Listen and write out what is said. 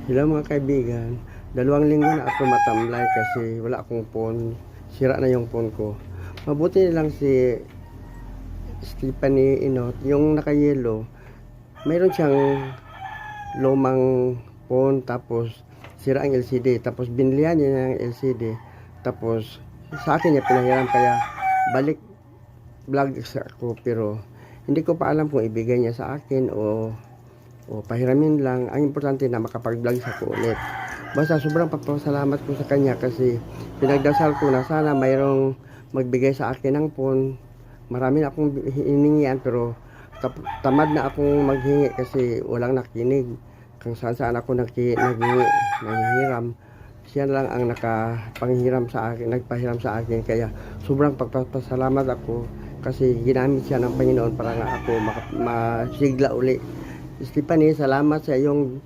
Hello mga kaibigan, 2 linggo na ako matamlay kasi wala akong phone. Sira na yung phone ko. Mabuti lang si Stephanie Inot, yung naka-yellow. Mayroon siyang lumang phone tapos sira ang LCD. Tapos binilihan niya ng LCD. Tapos sa akin niya pinahiram kaya balik vlog ako pero hindi ko pa alam kung ibigay niya sa akin o pahiramin lang. Ang importante na makapag-vlog sa ko ulit. Basta sobrang pagpapasalamat ko sa kanya kasi pinagdasal ko na sana mayroong magbigay sa akin ng phone. Marami na akong hiningian pero tamad na akong maghingi kasi walang nakinig. Kung saan ako naghihiram. Siya lang ang nakapanghiram sa akin, nagpahiram sa akin. Kaya sobrang pagpapasalamat ako kasi ginamit siya ng Panginoon para nga ako masigla uli. Stephanie, salamat sa iyong